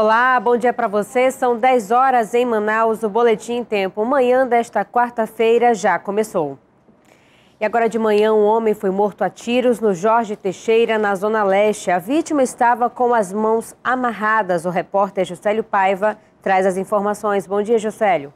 Olá, bom dia para você. São 10 horas em Manaus, o Boletim em Tempo. Manhã desta quarta-feira já começou. E agora de manhã, um homem foi morto a tiros no Jorge Teixeira, na Zona Leste. A vítima estava com as mãos amarradas. O repórter Juscelio Paiva traz as informações. Bom dia, Juscelio.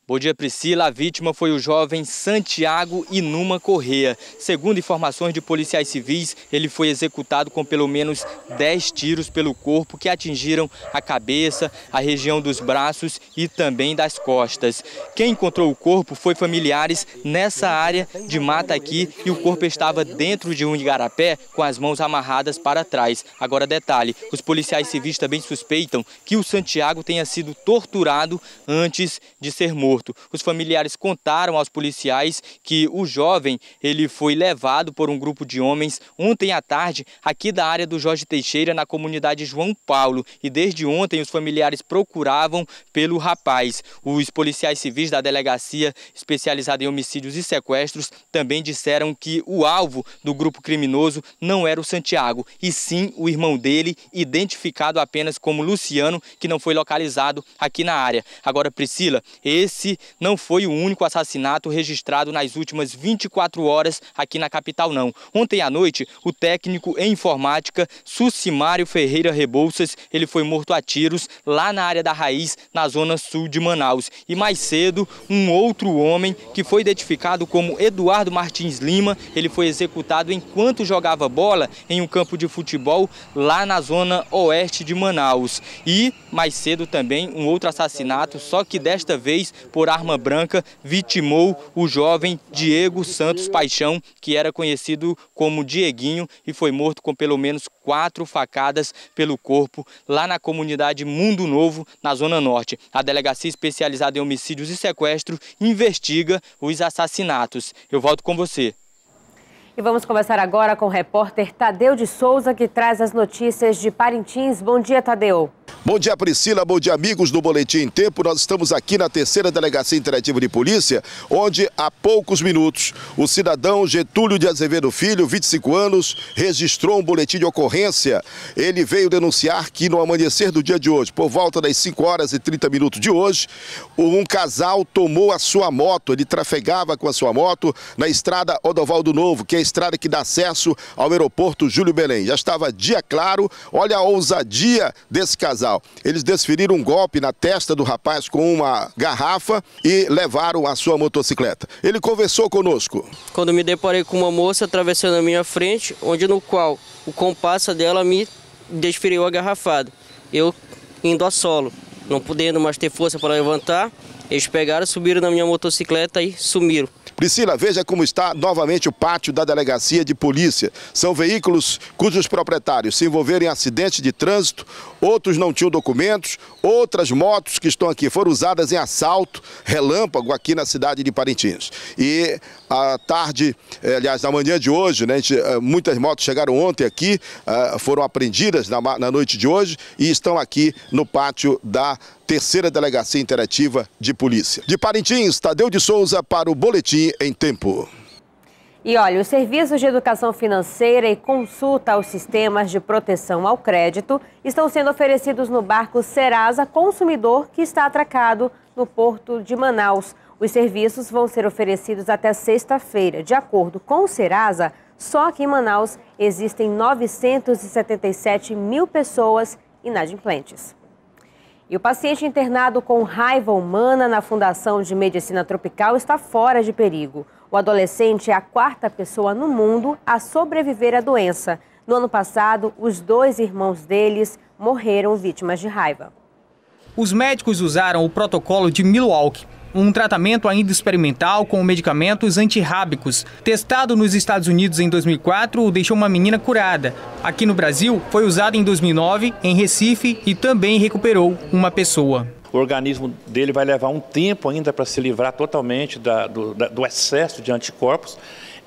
Bom dia, Priscila. A vítima foi o jovem Santiago Inuma Corrêa. Segundo informações de policiais civis, ele foi executado com pelo menos 10 tiros pelo corpo que atingiram a cabeça, a região dos braços e também das costas. Quem encontrou o corpo foi familiares nessa área de mata aqui e o corpo estava dentro de um igarapé com as mãos amarradas para trás. Agora, detalhe, os policiais civis também suspeitam que o Santiago tenha sido torturado antes de ser morto. Os familiares contaram aos policiais que o jovem ele foi levado por um grupo de homens ontem à tarde aqui da área do Jorge Teixeira, na comunidade João Paulo. E desde ontem os familiares procuravam pelo rapaz. Os policiais civis da delegacia especializada em homicídios e sequestros também disseram que o alvo do grupo criminoso não era o Santiago, e sim o irmão dele, identificado apenas como Luciano, que não foi localizado aqui na área. Agora, Priscila, esse não foi o único assassinato registrado nas últimas 24 horas aqui na capital, não. Ontem à noite, o técnico em informática Sucimário Ferreira Rebouças, ele foi morto a tiros lá na área da Raiz, na zona sul de Manaus. E mais cedo, um outro homem que foi identificado como Eduardo Martins Lima, ele foi executado enquanto jogava bola em um campo de futebol lá na zona oeste de Manaus. E mais cedo também um outro assassinato, só que desta vez por arma branca, vitimou o jovem Diego Santos Paixão, que era conhecido como Dieguinho, e foi morto com pelo menos 4 facadas pelo corpo lá na comunidade Mundo Novo, na Zona Norte. A delegacia especializada em homicídios e sequestro investiga os assassinatos. Eu volto com você. E vamos conversar agora com o repórter Tadeu de Souza, que traz as notícias de Parintins. Bom dia, Tadeu. Bom dia, Priscila. Bom dia, amigos do Boletim em Tempo. Nós estamos aqui na 3ª Delegacia Interativa de Polícia, onde há poucos minutos o cidadão Getúlio de Azevedo Filho, 25 anos, registrou um boletim de ocorrência. Ele veio denunciar que no amanhecer do dia de hoje, por volta das 5 horas e 30 minutos de hoje, um casal tomou a sua moto. Ele trafegava com a sua moto na estrada Odovaldo Novo, que é a estrada que dá acesso ao aeroporto Júlio Belém. Já estava dia claro, olha a ousadia desse casal. Eles desferiram um golpe na testa do rapaz com uma garrafa e levaram a sua motocicleta. Ele conversou conosco. Quando me deparei com uma moça atravessando a minha frente, no qual o compasso dela me desferiu a garrafada. Eu indo a solo, não podendo mais ter força para levantar, eles pegaram, subiram na minha motocicleta e sumiram. Priscila, veja como está novamente o pátio da delegacia de polícia. São veículos cujos proprietários se envolveram em acidentes de trânsito, outros não tinham documentos, outras motos que estão aqui foram usadas em assalto relâmpago aqui na cidade de Parintins. E à tarde, aliás, na manhã de hoje, né, muitas motos chegaram ontem aqui, foram apreendidas na noite de hoje e estão aqui no pátio da 3ª Delegacia Interativa de Polícia. De Parintins, Tadeu de Souza para o Boletim em Tempo. E olha, os serviços de educação financeira e consulta aos sistemas de proteção ao crédito estão sendo oferecidos no barco Serasa Consumidor, que está atracado no porto de Manaus. Os serviços vão ser oferecidos até sexta-feira. De acordo com o Serasa, só aqui em Manaus existem 977 mil pessoas inadimplentes. E o paciente internado com raiva humana na Fundação de Medicina Tropical está fora de perigo. O adolescente é a 4ª pessoa no mundo a sobreviver à doença. No ano passado, os 2 irmãos deles morreram vítimas de raiva. Os médicos usaram o protocolo de Milwaukee, um tratamento ainda experimental com medicamentos antirrábicos. Testado nos Estados Unidos em 2004, deixou uma menina curada. Aqui no Brasil, foi usado em 2009, em Recife, e também recuperou uma pessoa. O organismo dele vai levar um tempo ainda para se livrar totalmente do excesso de anticorpos.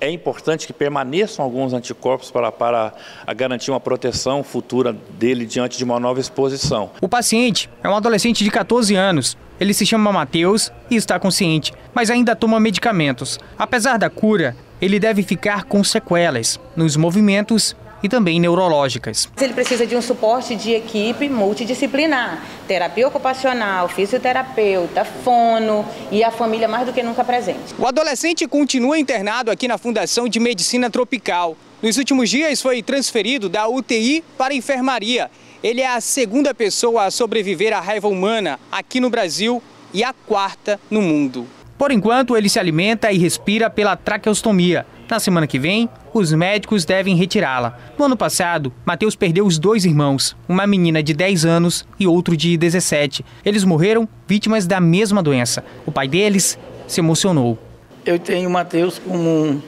É importante que permaneçam alguns anticorpos para garantir uma proteção futura dele diante de uma nova exposição. O paciente é um adolescente de 14 anos. Ele se chama Matheus e está consciente, mas ainda toma medicamentos. Apesar da cura, ele deve ficar com sequelas nos movimentos e também neurológicas. Ele precisa de um suporte de equipe multidisciplinar, terapia ocupacional, fisioterapeuta, fono e a família mais do que nunca presente. O adolescente continua internado aqui na Fundação de Medicina Tropical. Nos últimos dias foi transferido da UTI para a enfermaria. Ele é a segunda pessoa a sobreviver à raiva humana aqui no Brasil e a quarta no mundo. Por enquanto, ele se alimenta e respira pela traqueostomia. Na semana que vem, os médicos devem retirá-la. No ano passado, Matheus perdeu os 2 irmãos, uma menina de 10 anos e outro de 17. Eles morreram vítimas da mesma doença. O pai deles se emocionou. Eu tenho Matheus como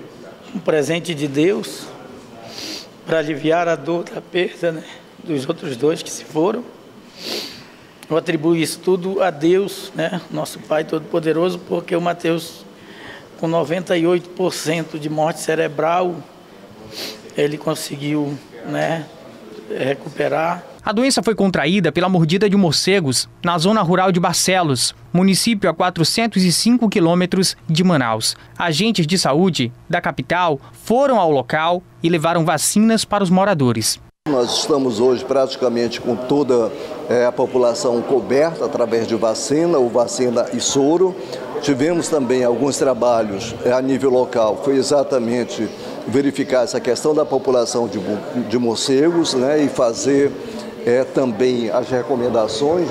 um presente de Deus para aliviar a dor da perda, né, dos outros 2 que se foram. Eu atribuo isso tudo a Deus, né, nosso Pai Todo-Poderoso, porque o Matheus, com 98% de morte cerebral, ele conseguiu, né, recuperar. A doença foi contraída pela mordida de morcegos na zona rural de Barcelos, município a 405 quilômetros de Manaus. Agentes de saúde da capital foram ao local e levaram vacinas para os moradores. Nós estamos hoje praticamente com toda a população coberta através de vacina, ou vacina e soro. Tivemos também alguns trabalhos a nível local, foi exatamente verificar essa questão da população de morcegos, né, e fazer também as recomendações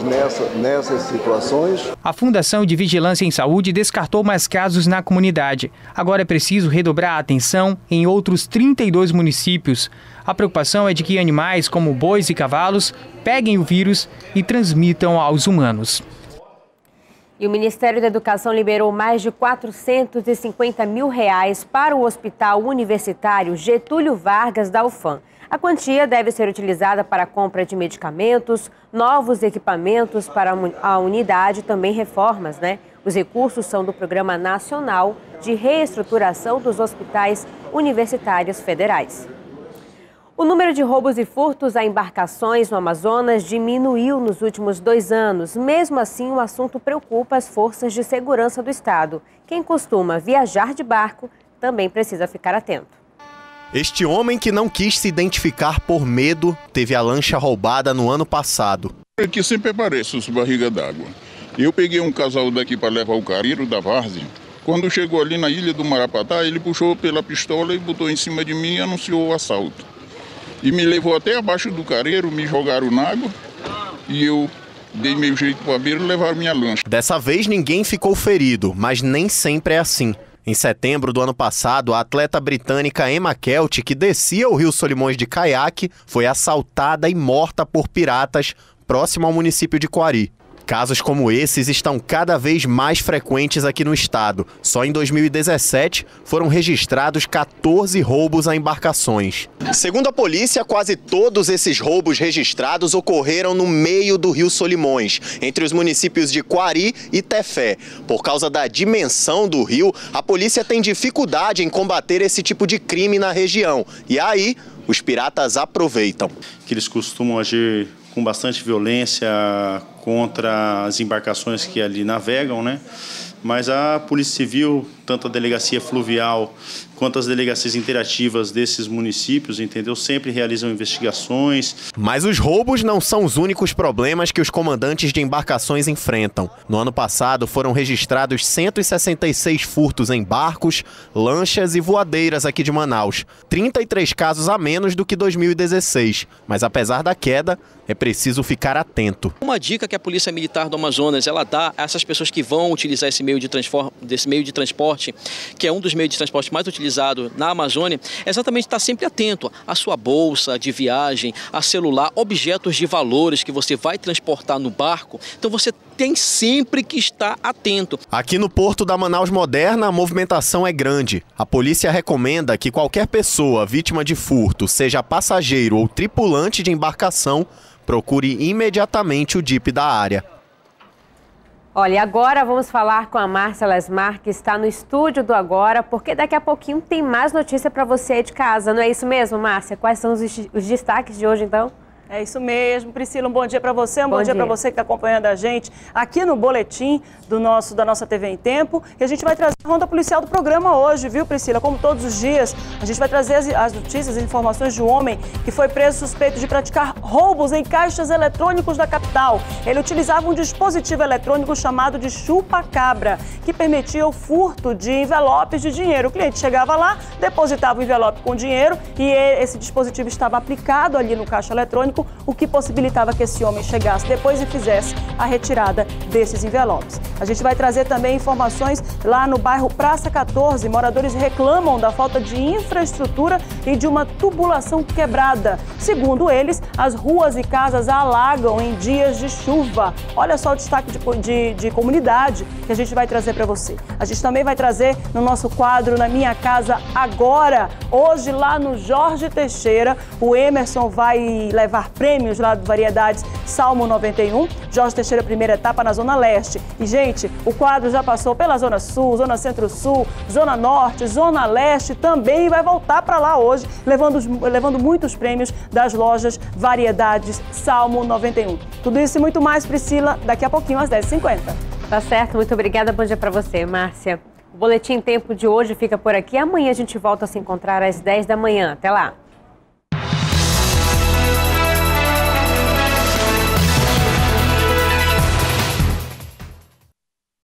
nessas situações. A Fundação de Vigilância em Saúde descartou mais casos na comunidade. Agora é preciso redobrar a atenção em outros 32 municípios. A preocupação é de que animais como bois e cavalos peguem o vírus e transmitam aos humanos. E o Ministério da Educação liberou mais de R$450 mil para o Hospital Universitário Getúlio Vargas da UFAM. A quantia deve ser utilizada para a compra de medicamentos, novos equipamentos para a unidade e também reformas, né? Os recursos são do Programa Nacional de Reestruturação dos Hospitais Universitários Federais. O número de roubos e furtos a embarcações no Amazonas diminuiu nos últimos 2 anos. Mesmo assim, o assunto preocupa as forças de segurança do estado. Quem costuma viajar de barco também precisa ficar atento. Este homem, que não quis se identificar por medo, teve a lancha roubada no ano passado. Aqui sempre aparece os barriga d'água. Eu peguei um casal daqui para levar o careiro da várzea. Quando chegou ali na ilha do Marapatá, ele puxou pela pistola e botou em cima de mim e anunciou o assalto. E me levou até abaixo do careiro, me jogaram na água e eu dei meu jeito para a beira e levaram minha lancha. Dessa vez ninguém ficou ferido, mas nem sempre é assim. Em setembro do ano passado, a atleta britânica Emma Kelt, que descia o Rio Solimões de caiaque, foi assaltada e morta por piratas próximo ao município de Quari. Casos como esses estão cada vez mais frequentes aqui no estado. Só em 2017 foram registrados 14 roubos a embarcações. Segundo a polícia, quase todos esses roubos registrados ocorreram no meio do Rio Solimões, entre os municípios de Quari e Tefé. Por causa da dimensão do rio, a polícia tem dificuldade em combater esse tipo de crime na região. E aí, os piratas aproveitam. Que eles costumam agir com bastante violência contra as embarcações que ali navegam, né? Mas a Polícia Civil, tanto a Delegacia Fluvial quanto as delegacias interativas desses municípios, entendeu? Sempre realizam investigações. Mas os roubos não são os únicos problemas que os comandantes de embarcações enfrentam. No ano passado foram registrados 166 furtos em barcos, lanchas e voadeiras aqui de Manaus. 33 casos a menos do que 2016. Mas apesar da queda, é preciso ficar atento. Uma dica que a Polícia Militar do Amazonas ela dá a essas pessoas que vão utilizar esse meio de transporte, que é um dos meios de transporte mais utilizados na Amazônia, é exatamente estar sempre atento à sua bolsa de viagem, a celular, objetos de valores que você vai transportar no barco. Então você tem sempre que estar atento. Aqui no Porto da Manaus Moderna, a movimentação é grande. A polícia recomenda que qualquer pessoa vítima de furto, seja passageiro ou tripulante de embarcação, procure imediatamente o DIP da área. Olha, agora vamos falar com a Márcia Lesmar, que está no estúdio do Agora, porque daqui a pouquinho tem mais notícia para você aí de casa. Não é isso mesmo, Márcia? Quais são os destaques de hoje, então? É isso mesmo, Priscila, um bom dia para você, um bom dia para você que está acompanhando a gente aqui no boletim da nossa TV em Tempo. E a gente vai trazer a ronda policial do programa hoje, viu, Priscila? Como todos os dias, a gente vai trazer as notícias, as informações de um homem que foi preso suspeito de praticar roubos em caixas eletrônicos da capital. Ele utilizava um dispositivo eletrônico chamado de chupa-cabra, que permitia o furto de envelopes de dinheiro. O cliente chegava lá, depositava o envelope com dinheiro e esse dispositivo estava aplicado ali no caixa eletrônico, o que possibilitava que esse homem chegasse depois e fizesse a retirada desses envelopes. A gente vai trazer também informações lá no bairro Praça 14. Moradores reclamam da falta de infraestrutura e de uma tubulação quebrada. Segundo eles, as ruas e casas alagam em dias de chuva. Olha só o destaque de comunidade que a gente vai trazer para você. A gente também vai trazer no nosso quadro Na Minha Casa Agora. Hoje, lá no Jorge Teixeira, o Emerson vai levar prêmios lá de Variedades Salmo 91. Jorge Teixeira, primeira etapa na Zona Leste. E, gente, o quadro já passou pela Zona Sul, Zona Centro-Sul, Zona Norte, Zona Leste, também vai voltar para lá hoje, levando muitos prêmios das lojas Variedades Salmo 91. Tudo isso e muito mais, Priscila, daqui a pouquinho às 10h50. Tá certo, muito obrigada. Bom dia para você, Márcia. O Boletim Tempo de hoje fica por aqui. Amanhã a gente volta a se encontrar às 10 da manhã. Até lá.